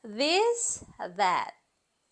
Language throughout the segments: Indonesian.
this, that,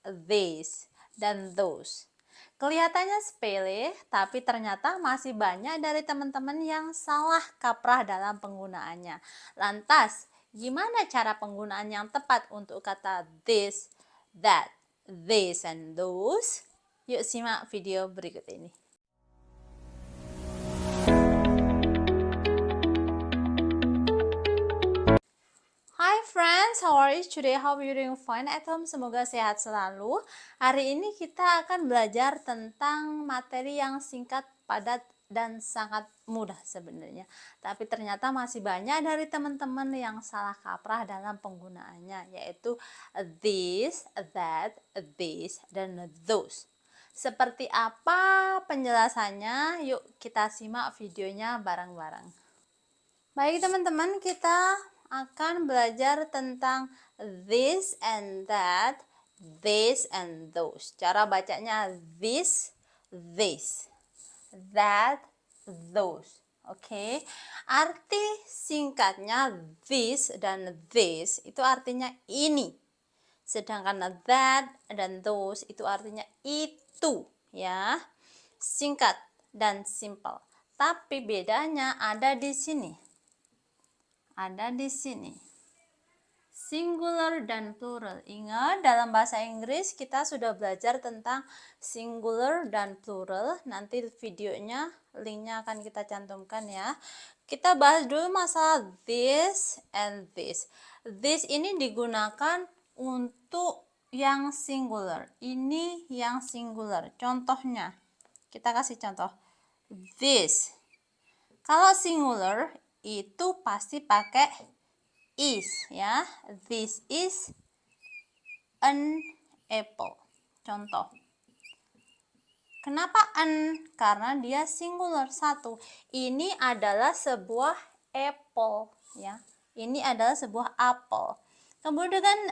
this, dan those. Kelihatannya sepele, tapi ternyata masih banyak dari teman-teman yang salah kaprah dalam penggunaannya. Lantas, gimana cara penggunaan yang tepat untuk kata this, that, this, and those? Yuk simak video berikut ini. Hi friends, how are you today? Hope you're doing fine at home. Semoga sehat selalu. Hari ini kita akan belajar tentang materi yang singkat, padat, dan sangat mudah sebenarnya. Tapi ternyata masih banyak dari teman-teman yang salah kaprah dalam penggunaannya, yaitu this, that, this, dan those. Seperti apa penjelasannya? Yuk kita simak videonya bareng-bareng. Baik teman-teman, kita akan belajar tentang this and that, this and those. Cara bacanya this, that, those. Oke. Arti singkatnya this dan this itu artinya ini. Sedangkan that dan those itu artinya itu, ya. Singkat dan simple. Tapi bedanya ada di sini. Singular dan plural. Ingat, dalam bahasa Inggris kita sudah belajar tentang singular dan plural. Nanti videonya, linknya akan kita cantumkan ya. Kita bahas dulu masalah this and this. This ini digunakan untuk yang singular. Ini yang singular. Contohnya, kita kasih contoh. This. Kalau singular itu pasti pakai is, ya. This is an apple. Contoh. Kenapa an? Karena dia singular, satu. Ini adalah sebuah apple, ya. Ini adalah sebuah apel.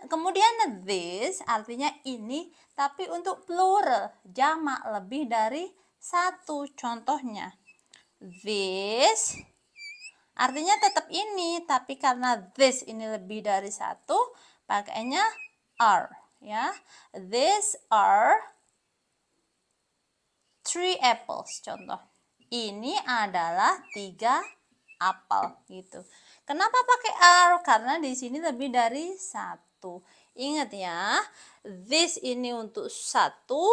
Kemudian this artinya ini, tapi untuk plural, jamak, lebih dari satu. Contohnya, this artinya tetap ini, tapi karena this ini lebih dari satu, pakainya are, ya. These are 3 apples. Contoh, ini adalah 3 apel, gitu. Kenapa pakai are? Karena di sini lebih dari satu. Ingat ya, this ini untuk satu,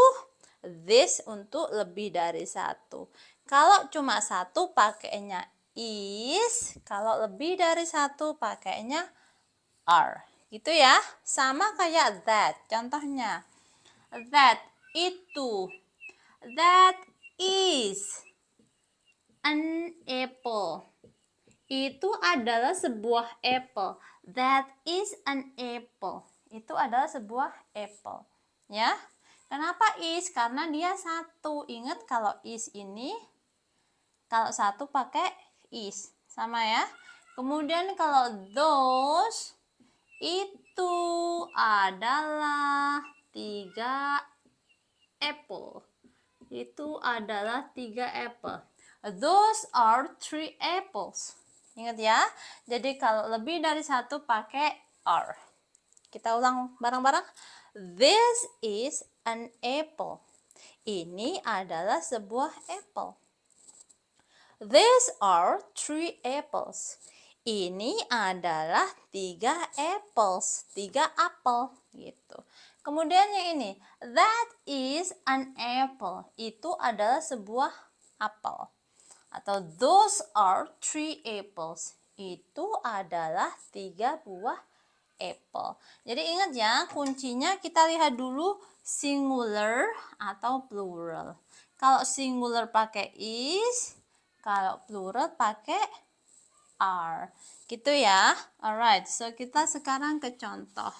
this untuk lebih dari satu. Kalau cuma satu pakainya is, kalau lebih dari satu pakainya are, gitu ya. Sama kayak that. Contohnya, that itu, that is an apple. Itu adalah sebuah apple. That is an apple. Itu adalah sebuah apple, ya. Kenapa is? Karena dia satu. Ingat, kalau is ini, kalau satu pakai is, sama ya. Kemudian kalau those itu adalah 3 apple. Itu adalah 3 apple. Those are 3 apples. Ingat ya. Jadi kalau lebih dari satu pakai are. Kita ulang bareng-bareng. This is an apple. Ini adalah sebuah apple. These are 3 apples. Ini adalah 3 apples, 3 apel, gitu. Kemudian yang ini, that is an apple. Itu adalah sebuah apel. Atau those are 3 apples. Itu adalah 3 buah apple. Jadi ingat ya, kuncinya kita lihat dulu singular atau plural. Kalau singular pakai is, kalau plural pakai are. Gitu ya. Alright, so kita sekarang ke contoh.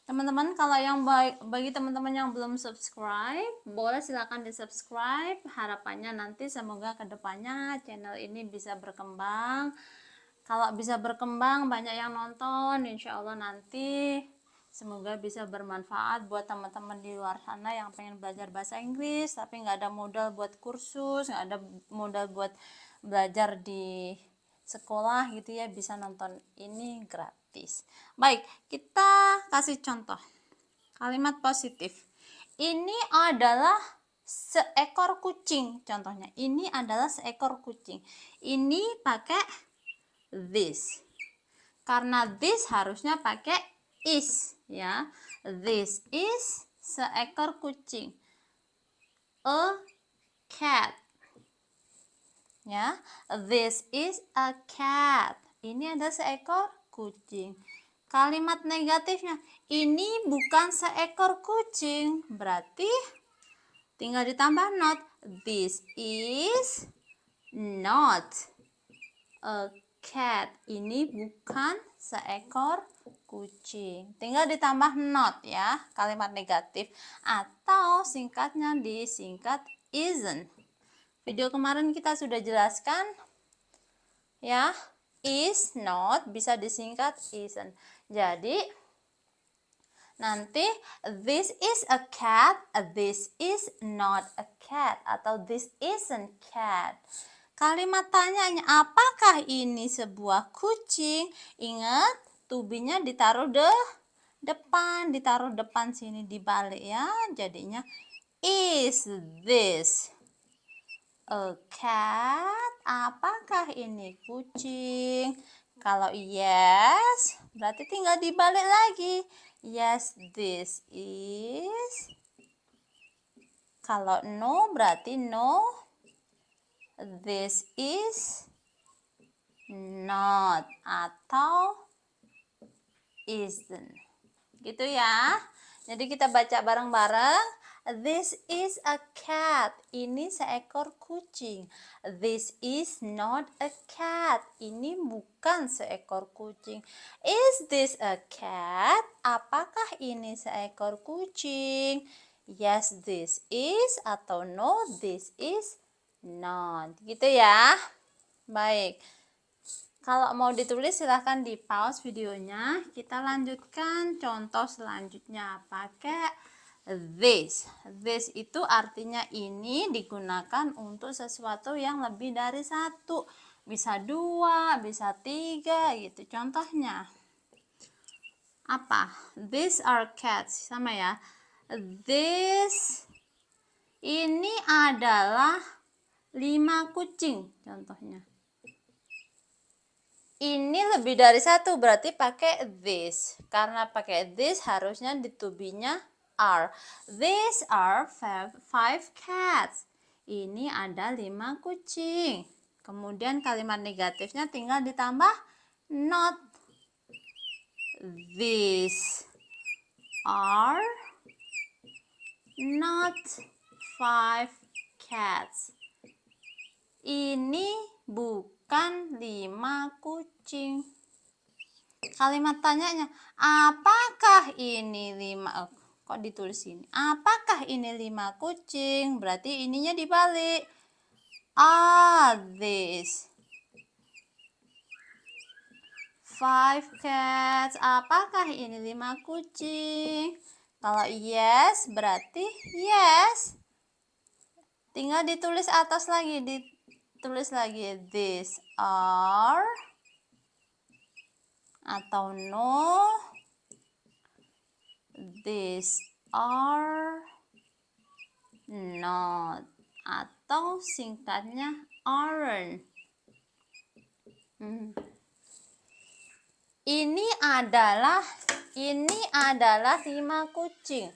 Teman-teman, kalau yang bagi teman-teman yang belum subscribe, boleh silakan di-subscribe. Harapannya nanti semoga kedepannya channel ini bisa berkembang. Kalau bisa berkembang, banyak yang nonton, insya Allah nanti semoga bisa bermanfaat buat teman-teman di luar sana yang pengen belajar bahasa Inggris tapi nggak ada modal buat kursus, nggak ada modal buat belajar di sekolah gitu ya, bisa nonton ini gratis. Baik, kita kasih contoh kalimat positif. Ini adalah seekor kucing, contohnya. Ini adalah seekor kucing. Ini pakai this. Karena this harusnya pakai is ya. This is seekor kucing. A cat. Ya, this is a cat. Ini ada seekor kucing. Kalimat negatifnya, ini bukan seekor kucing. Berarti tinggal ditambah not. This is not a cat. Ini bukan seekor kucing. Tinggal ditambah not ya, kalimat negatif. Atau singkatnya disingkat isn't. Video kemarin kita sudah jelaskan ya, is not bisa disingkat isn't. Jadi nanti this is a cat, this is not a cat, atau this isn't cat. Kalimat tanyanya, apakah ini sebuah kucing? Ingat, to be-nya ditaruh ditaruh depan sini dibalik ya. Jadinya is this a cat? Apakah ini kucing? Kalau yes, berarti tinggal dibalik lagi. Yes, this is. Kalau no, berarti no, this is not, atau isn't. Gitu ya. Jadi kita baca bareng-bareng. This is a cat. Ini seekor kucing. This is not a cat. Ini bukan seekor kucing. Is this a cat? Apakah ini seekor kucing? Yes, this is, atau no, this is not. Gitu ya. Baik. Kalau mau ditulis silahkan di pause videonya. Kita lanjutkan contoh selanjutnya pakai this. This itu artinya ini digunakan untuk sesuatu yang lebih dari satu. Bisa dua, bisa tiga gitu. Contohnya apa? These are cats. Sama ya. This ini adalah 5 kucing. Contohnya. Ini lebih dari satu, berarti pakai this. Karena pakai this harusnya di to be-nya are. These are 5 cats. Ini ada 5 kucing. Kemudian kalimat negatifnya tinggal ditambah not. These are not 5 cats. Ini bukan 5 kucing. Kalimat tanyanya, apakah ini 5? Kok ditulis ini? Apakah ini 5 kucing? Berarti ininya dibalik. Are these 5 cats? Apakah ini 5 kucing? Kalau yes, berarti yes. Tinggal ditulis atas lagi, ditulis lagi these are, atau no, these are not, atau singkatnya aren't. Ini adalah 5 kucing.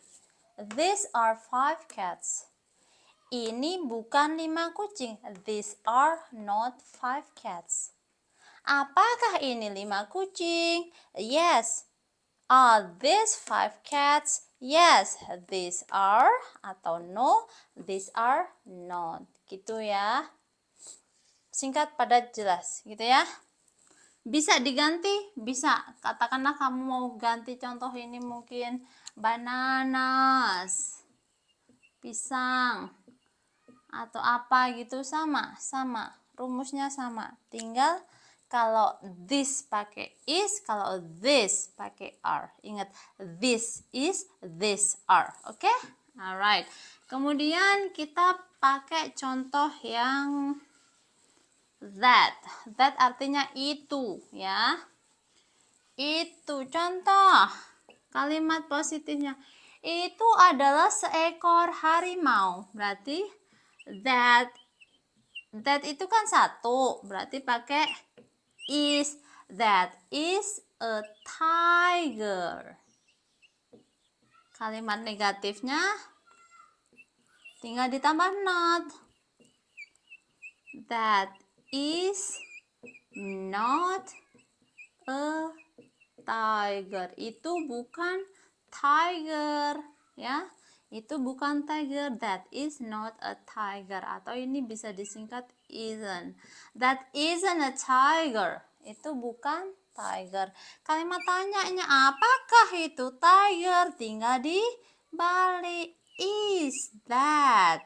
These are 5 cats. Ini bukan 5 kucing. These are not 5 cats. Apakah ini 5 kucing? Yes. Are these 5 cats? Yes, these are, atau no, these are not. Gitu ya. Singkat, padat, jelas. Gitu ya. Bisa diganti? Bisa. Katakanlah kamu mau ganti contoh ini mungkin bananas, pisang, atau apa gitu, sama. Rumusnya sama. Tinggal kalau this pakai is, kalau this pakai are. Ingat, this is, this are. Oke? Alright. Kemudian kita pakai contoh yang That artinya itu, ya. Itu contoh kalimat positifnya. Itu adalah seekor harimau. Berarti that itu kan satu, berarti pakai is. That is a tiger. Kalimat negatifnya tinggal ditambah not. That is not a tiger. Itu bukan tiger, ya. Itu bukan tiger. That is not a tiger. Atau ini bisa disingkat isn't. That isn't a tiger. Itu bukan tiger. Kalimat tanyanya, apakah itu tiger? Tinggal dibalik. Is that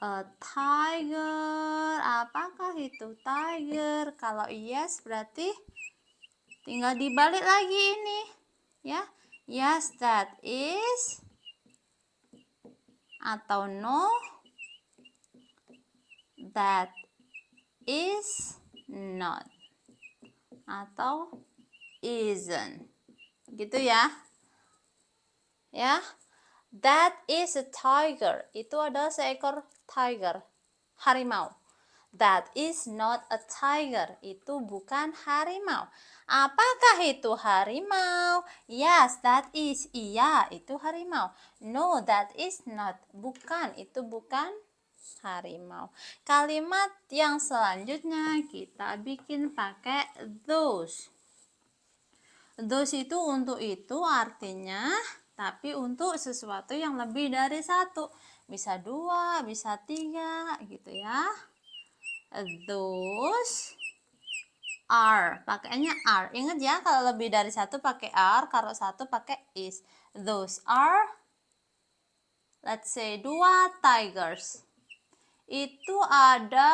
a tiger? Apakah itu tiger? Kalau yes berarti tinggal dibalik lagi ini, ya. Yes, that is, atau no, that is not, atau isn't. Gitu ya. Ya. That is a tiger. Itu adalah seekor tiger, harimau. That is not a tiger. Itu bukan harimau. Apakah itu harimau? Yes, that is. Iya, itu harimau. No, that is not. Bukan, itu bukan harimau. Kalimat yang selanjutnya kita bikin pakai those. Those itu untuk itu artinya, tapi untuk sesuatu yang lebih dari satu. Bisa dua, bisa tiga, gitu ya. Those are, pakainya are. Ingat ya, kalau lebih dari satu pakai are, kalau satu pakai is. Those are, let's say, 2 tigers. Itu ada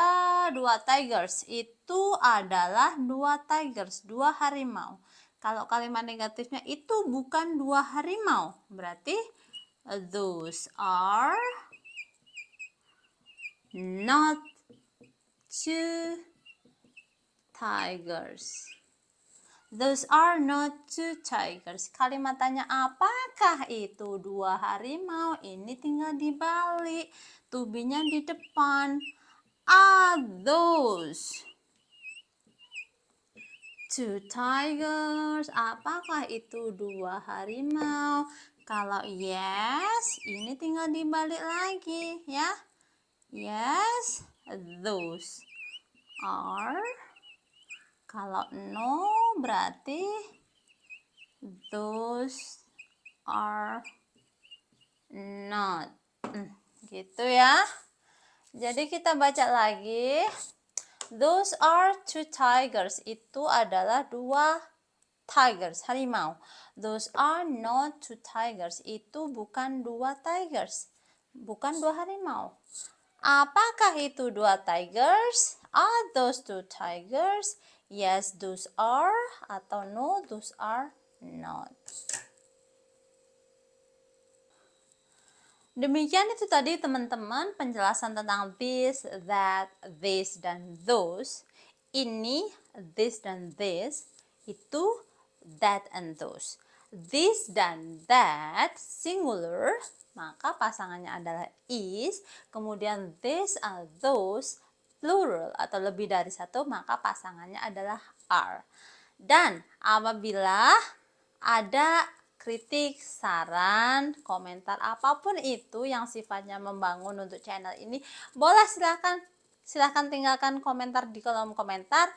2 tigers. Itu adalah 2 tigers, 2 harimau. Kalau kalimat negatifnya itu bukan 2 harimau, berarti those are not 2 tigers. Those are not 2 tigers. Kalimat tanya, apakah itu 2 harimau? Ini tinggal dibalik. To be-nya di depan. Are those 2 tigers? Apakah itu 2 harimau? Kalau yes, ini tinggal dibalik lagi, ya. Yes, those are. Kalau no, berarti those are not. Gitu ya. Jadi kita baca lagi. Those are 2 tigers. Itu adalah 2 tigers, harimau. Those are not 2 tigers. Itu bukan 2 tigers. Bukan 2 harimau. Apakah itu 2 tigers? Are those 2 tigers? Yes, those are. Atau no, those are not. Demikian itu tadi teman-teman penjelasan tentang this, that, this, dan those. Ini, this, dan this. Itu that and those. This dan that singular, maka pasangannya adalah is. Kemudian this and those plural atau lebih dari satu, maka pasangannya adalah are. Dan apabila ada kritik, saran, komentar apapun itu yang sifatnya membangun untuk channel ini, boleh silahkan tinggalkan komentar di kolom komentar.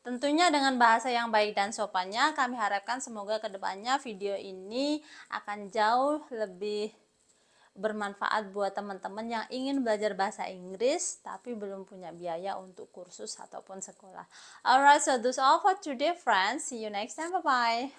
Tentunya dengan bahasa yang baik dan sopannya. Kami harapkan semoga kedepannya video ini akan jauh lebih bermanfaat buat teman-teman yang ingin belajar bahasa Inggris tapi belum punya biaya untuk kursus ataupun sekolah. Alright, so that's all for today friends. See you next time. Bye bye.